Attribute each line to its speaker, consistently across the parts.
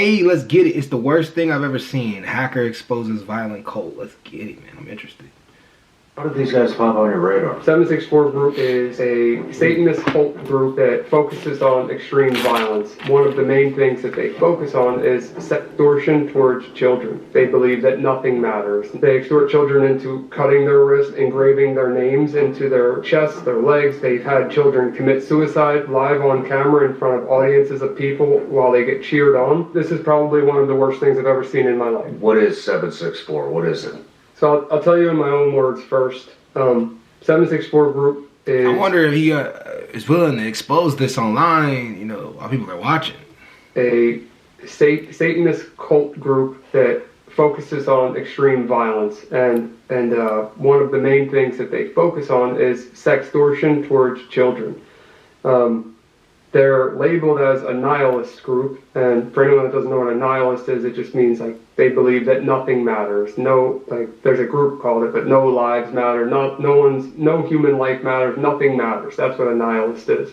Speaker 1: Hey, let's get it. It's the worst thing I've ever seen. Hacker exposes violent cult. Let's get it, man. I'm interested.
Speaker 2: How did these guys pop on your radar?
Speaker 3: 764 Group is a Satanist cult group that focuses on extreme violence. One of the main things that they focus on is sextortion towards children. They believe that nothing matters. They extort children into cutting their wrists, engraving their names into their chests, their legs. They've had children commit suicide live on camera in front of audiences of people while they get cheered on. This is probably one of the worst things I've ever seen in my life.
Speaker 2: What is 764? What is it?
Speaker 3: So I'll tell you in my own words first. 764 Group is...
Speaker 1: I wonder if he is willing to expose this online, you know, while people are watching.
Speaker 3: A Satanist cult group that focuses on extreme violence. And one of the main things that they focus on is sextortion towards children. They're labeled as a nihilist group, and for anyone that doesn't know what a nihilist is, it just means like they believe that nothing matters. No, like there's a group called it, but no lives matter. No human life matters. Nothing matters. That's what a nihilist is.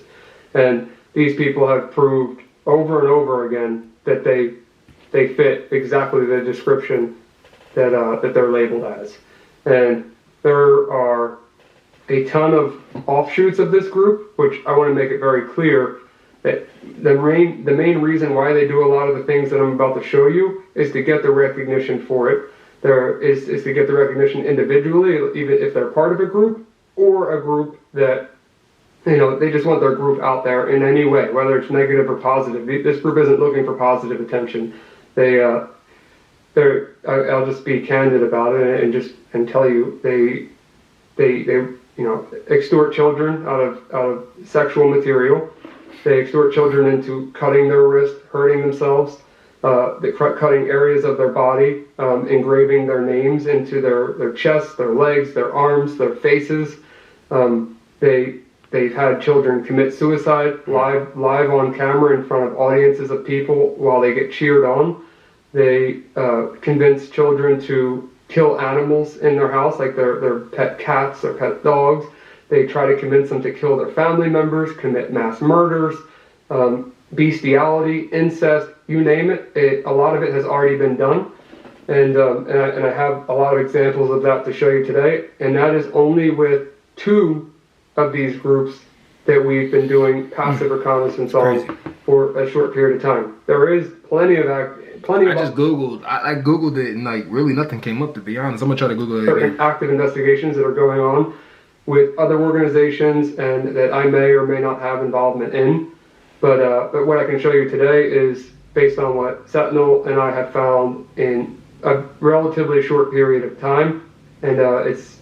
Speaker 3: And these people have proved over and over again that they fit exactly the description that they're labeled as. And there are a ton of offshoots of this group, which I want to make it very clear that the main reason why they do a lot of the things that I'm about to show you is to get the recognition for it. There is to get the recognition individually, even if they're part of a group, or a group that, you know, they just want their group out there in any way, whether it's negative or positive. This group isn't looking for positive attention. I'll just be candid about it and tell you they extort children out of sexual material. They extort children into cutting their wrist, hurting themselves, cutting areas of their body, engraving their names into their chests, their legs, their arms, their faces. They've had children commit suicide live on camera in front of audiences of people while they get cheered on. They convince children to kill animals in their house, like their pet cats or pet dogs. They try to convince them to kill their family members, commit mass murders, bestiality, incest, you name it. A lot of it has already been done. And I have a lot of examples of that to show you today. And that is only with 2 of these groups that we've been doing passive reconnaissance on for a short period of time. There is plenty of I
Speaker 1: just Googled. I Googled it and like really nothing came up, to be honest. I'm gonna try to Google it.
Speaker 3: Active investigations that are going on with other organizations and that I may or may not have involvement in. But what I can show you today is based on what Sentinel and I have found in a relatively short period of time, and it's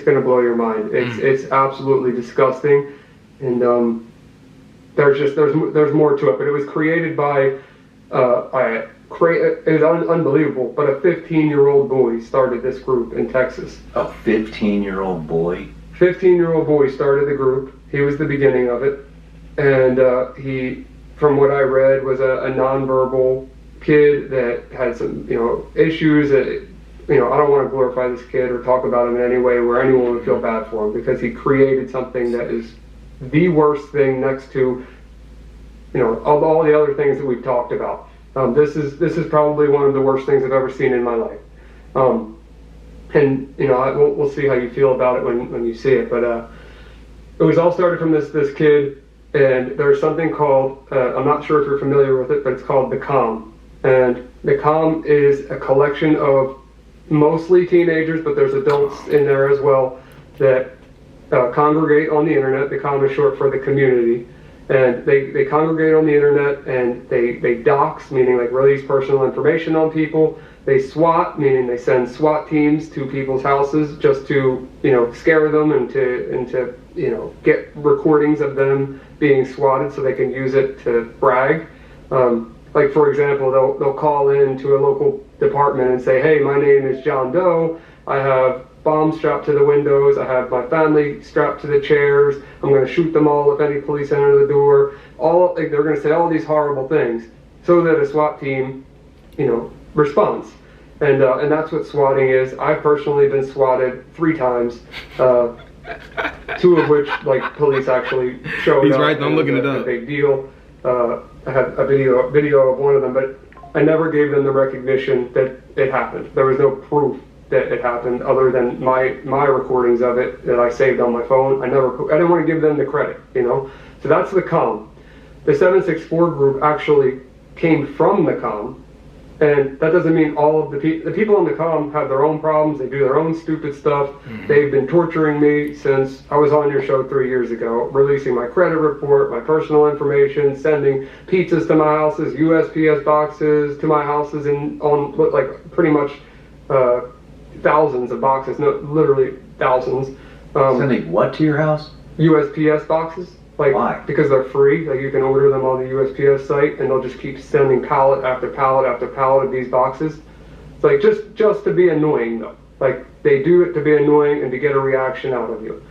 Speaker 3: going to blow your mind. It's absolutely disgusting, and there's more to it. But it was created by it was unbelievable. But a 15-year-old boy started this group in Texas.
Speaker 2: A 15-year-old boy?
Speaker 3: 15-year-old boy started the group. He was the beginning of it. And he, from what I read, was a nonverbal kid that had some, issues that, I don't want to glorify this kid or talk about him in any way where anyone would feel bad for him, because he created something that is the worst thing next to, all the other things that we've talked about. This is probably one of the worst things I've ever seen in my life. And we'll see how you feel about it when you see it. But it was all started from this kid, and there's something called I'm not sure if you're familiar with it, but it's called the comm. And the comm is a collection of mostly teenagers, but there's adults in there as well that congregate on the internet. The comm is short for the community. And they congregate on the internet, and they dox, meaning like release personal information on people. They SWAT, meaning they send SWAT teams to people's houses just to, scare them and to get recordings of them being swatted so they can use it to brag. Like for example, they'll call in to a local department and say, hey, my name is John Doe. I have bombs strapped to the windows. I have my family strapped to the chairs. I'm going to shoot them all if any police enter the door. They're going to say all these horrible things so that a SWAT team, responds. And that's what swatting is. I've personally been swatted 3 times, 2 of which police actually showed up.
Speaker 1: He's right. I'm looking it up.
Speaker 3: A big deal. I have a video of one of them, but I never gave them the recognition that it happened. There was no proof that it happened other than my recordings of it that I saved on my phone. I didn't want to give them the credit, you know. So that's the comm. The 764 group actually came from the comm, and that doesn't mean all of the people on the comm have their own problems. They do their own stupid stuff. They've been torturing me since I was on your show 3 years ago, releasing my credit report, my personal information, sending pizzas to my houses, USPS boxes to my houses, on like pretty much thousands of boxes, no, literally thousands.
Speaker 2: Sending what to your house?
Speaker 3: USPS boxes. Like,
Speaker 2: why?
Speaker 3: Because they're free. Like, you can order them on the USPS site, and they'll just keep sending pallet after pallet after pallet of these boxes. It's like just to be annoying, though. Like, they do it to be annoying and to get a reaction out of you.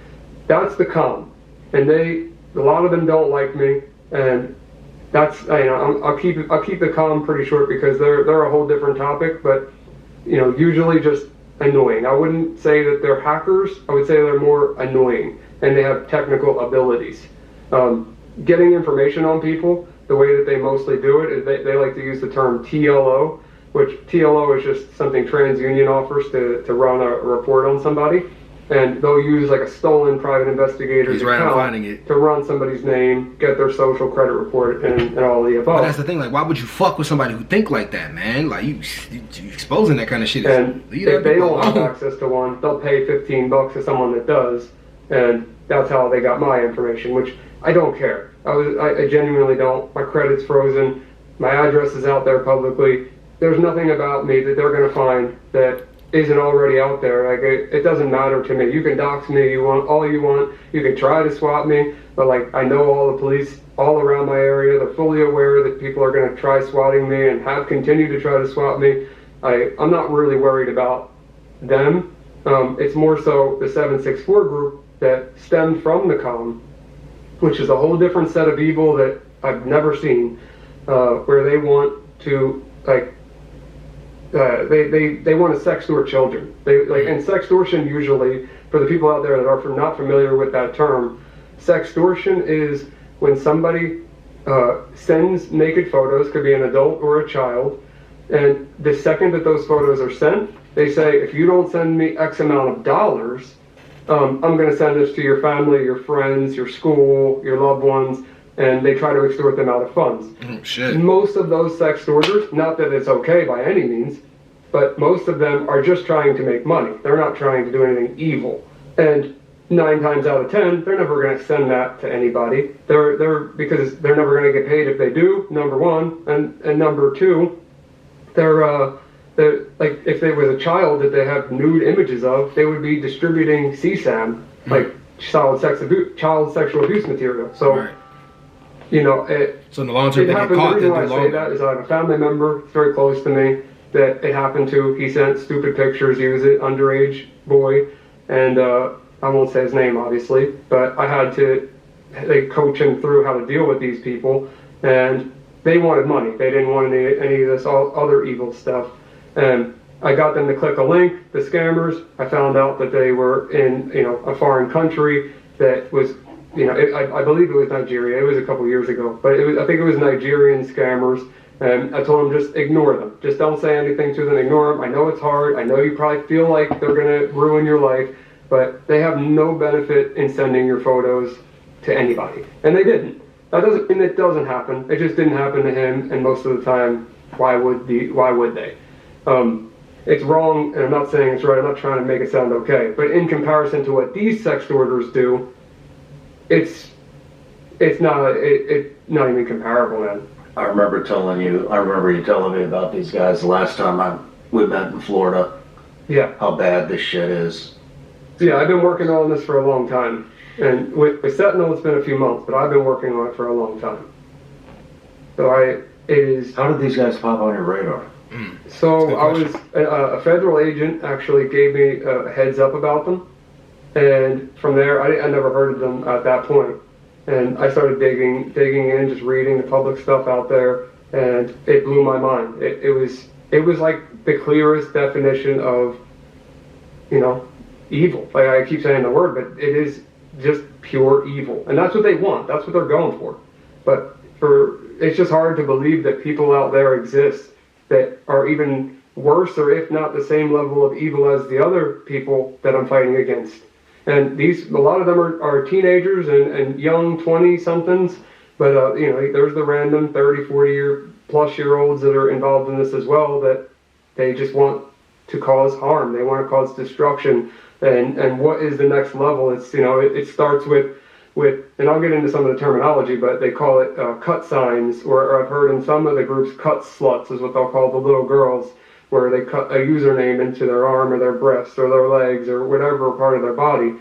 Speaker 3: That's the comm, and a lot of them don't like me, and that's, you know, I'll keep the comm pretty short because they're a whole different topic, but, you know, usually just annoying. I wouldn't say that they're hackers. I would say they're more annoying, and they have technical abilities. Getting information on people, the way that they mostly do it is they like to use the term TLO, which TLO is just something TransUnion offers to run a report on somebody. And they'll use like a stolen private investigator's account to run somebody's name, get their social credit report, and all the above.
Speaker 1: But that's the thing, like, why would you fuck with somebody who think like that, man? Like, you exposing that kind of shit.
Speaker 3: And if they don't have access to one, they'll pay $15 to someone that does, and that's how they got my information, which I don't care. I genuinely don't. My credit's frozen. My address is out there publicly. There's nothing about me that they're going to find that isn't already out there. Like, it doesn't matter to me. You can dox me all you want. You can try to swat me, but like, I know all the police all around my area. They're fully aware that people are going to try swatting me and have continued to try to swat me. I'm not really worried about them. It's more so the 764 group that stemmed from the comm, which is a whole different set of evil that I've never seen, where they want to, like, they want to sextort children. And sextortion, usually, for the people out there that are not familiar with that term, sextortion is when somebody sends naked photos, could be an adult or a child, and the second that those photos are sent, they say, if you don't send me X amount of dollars, I'm going to send this to your family, your friends, your school, your loved ones, and they try to extort them out of funds.
Speaker 1: Shit.
Speaker 3: Most of those sextorters, not that it's okay by any means, but most of them are just trying to make money. They're not trying to do anything evil. And 9 times out of 10, they're never going to send that to anybody. Because they're never going to get paid if they do, number one, and number two, they're like, if there was a child that they have nude images of, they would be distributing CSAM, like child sexual abuse material. So,
Speaker 1: right.
Speaker 3: You know,
Speaker 1: so in the long term, they get caught.
Speaker 3: The reason why I say that is I have a family member very close to me that it happened to. He sent stupid pictures. He was an underage boy, and I won't say his name, obviously, but I had to coach him through how to deal with these people, and they wanted money. They didn't want any of this other evil stuff. And I got them to click a link, the scammers. I found out that they were in, you know, a foreign country that was, you know, I believe it was Nigeria. It was a couple years ago, but I think it was Nigerian scammers. And I told them, just ignore them. Just don't say anything to them. Ignore them. I know it's hard. I know you probably feel like they're going to ruin your life, but they have no benefit in sending your photos to anybody. And they didn't. That doesn't mean it doesn't happen. It just didn't happen to him. And most of the time, why would they? It's wrong, and I'm not saying it's right. I'm not trying to make it sound okay. But in comparison to what these sextorters do, it's not even comparable, man.
Speaker 2: I remember you telling me about these guys the last time we met in Florida.
Speaker 3: Yeah.
Speaker 2: How bad this shit is.
Speaker 3: Yeah, I've been working on this for a long time. And with Sentinel, it's been a few months, but I've been working on it for a long time. So
Speaker 2: How did these guys pop on your radar?
Speaker 3: So I was, a federal agent actually gave me a heads up about them. And from there, I never heard of them at that point. And I started digging in, just reading the public stuff out there, and it blew my mind. It was like the clearest definition of, you know, evil. Like, I keep saying the word, but it is just pure evil. And that's what they want. That's what they're going for. But it's just hard to believe that people out there exist that are even worse, or if not the same level of evil as the other people that I'm fighting against. And a lot of them are teenagers and young 20-somethings, but there's the random 30, 40-plus-year-olds that are involved in this as well, that they just want to cause harm. They want to cause destruction. And what is the next level? It's it starts with, and I'll get into some of the terminology, but they call it cut signs, or I've heard in some of the groups, cut sluts is what they'll call the little girls, where they cut a username into their arm or their breast or their legs or whatever part of their body.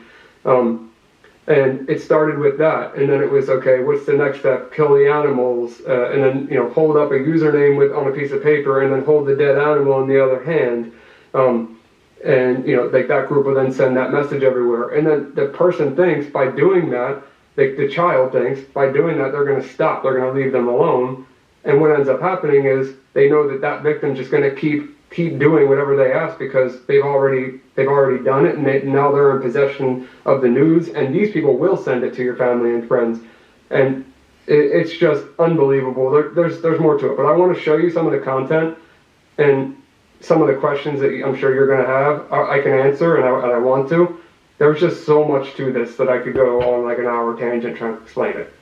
Speaker 3: And it started with that, and then it was, okay, what's the next step? Kill the animals, and then hold up a username on a piece of paper, and then hold the dead animal in the other hand. And like that group will then send that message everywhere, and then the person thinks by doing that, the child thinks by doing that they're going to stop, they're going to leave them alone. And what ends up happening is they know that victim's just going to keep doing whatever they ask, because they've already done it, and now they're in possession of the news, and these people will send it to your family and friends, and it's just unbelievable. There's more to it, but I want to show you some of the content and some of the questions that I'm sure you're going to have. I can answer, and I want to. There's just so much to this that I could go on like an hour tangent trying to explain it.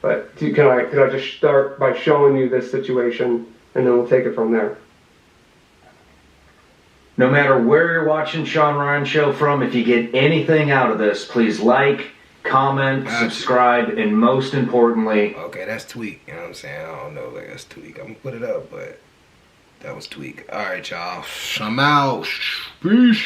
Speaker 3: But could I just start by showing you this situation, and then we'll take it from there.
Speaker 2: No matter where you're watching Sean Ryan Show from, if you get anything out of this, please like, comment, subscribe, and most importantly...
Speaker 1: Okay, that's tweak. You know what I'm saying? I don't know if that's tweak. I'm going to put it up, but that was tweak. All right, y'all. I'm out. Peace.